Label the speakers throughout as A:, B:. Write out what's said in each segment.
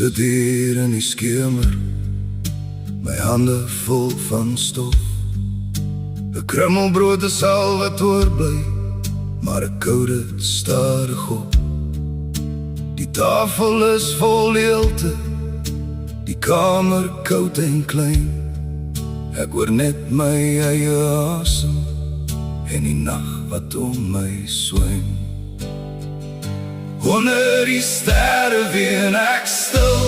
A: sit hier in die skemer, my hande vol van stof. 'n Krummelbrood is al wat oorbly, maar ek kou dit stadig op. Die tafel is vol leelte, die kamer koud en klein. Ek hoor net my eie asem en die nag wat om my swyn. Onder die sterre ween ek stil,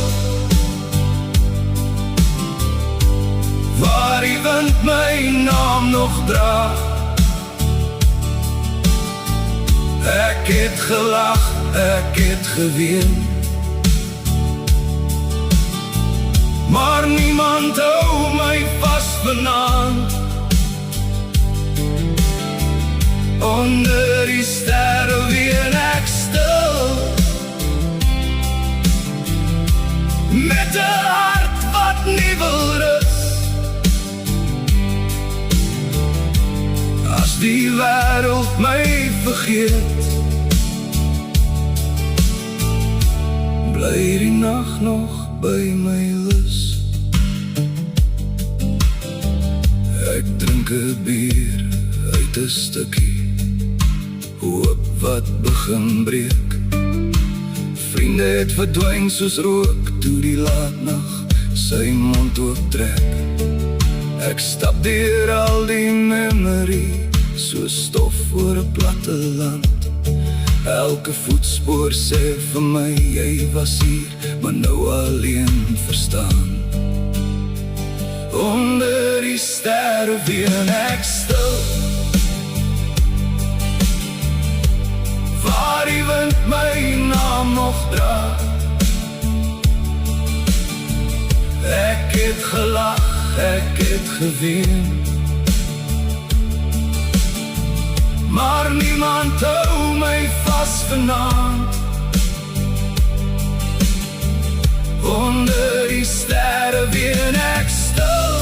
A: waar die wind my naam nog dra. Ek het gelag, ek het geween, maar niemand hou my vas vanaand. Onder die sterre ween ek stil, met 'n hart wat nie wil rus. As die wêreld my vergeet, bly die nag nog by my lus. Ek drink 'n bier uit 'n stukkie, hoop wat begin breek. Vriende het verdwyn soos rook, toe die laatnag sy mond ooptrek. Ek stap deur al die memory, soos stof oor 'n platte land. Elke voetspoor sê vir my, jy was hier, maar nou alleen verstaan. Onder die sterre ween ek stil, waar die wind my naam nog dra. Ek het gelag, ek het geween, maar niemand hou my vas vanaand. Onder die sterre ween ek stil,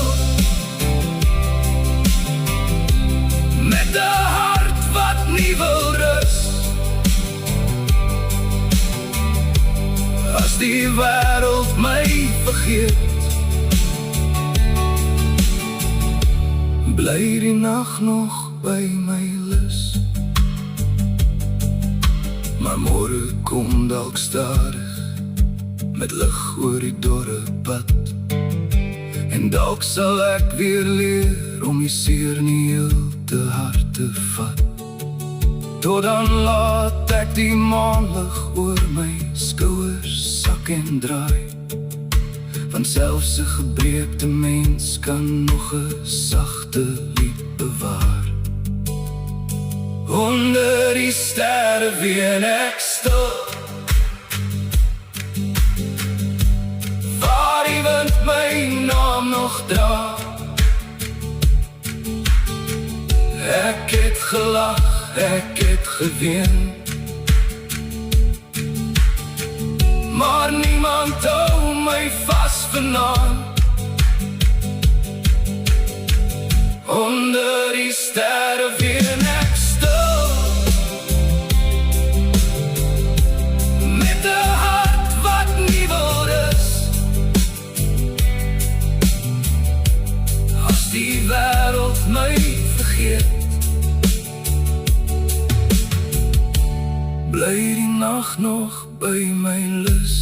A: met 'n hart wat nie wil rus. As die wêreld my vergeet, bly die nag nog by my lus. Maar môre kom dalk stadig, met lig oor die dorre pad. En dalk sal ek weer leer om die seer nie heel te hard te vat. Tot dan laat ek die maanlig oor my skouers sak en draai, want selfs 'n gebreekte mens kan nog 'n sagte lied bewaar. Onder die sterre ween ek stil, waar die wind my naam nog dra. Ek het gelag, ek het geween, maar niemand hou my vas vanaand. Onder die sterre ween ek stil, met 'n hart wat nie wil rus. As die wêreld my vergeet, bly die nag nog by my lus.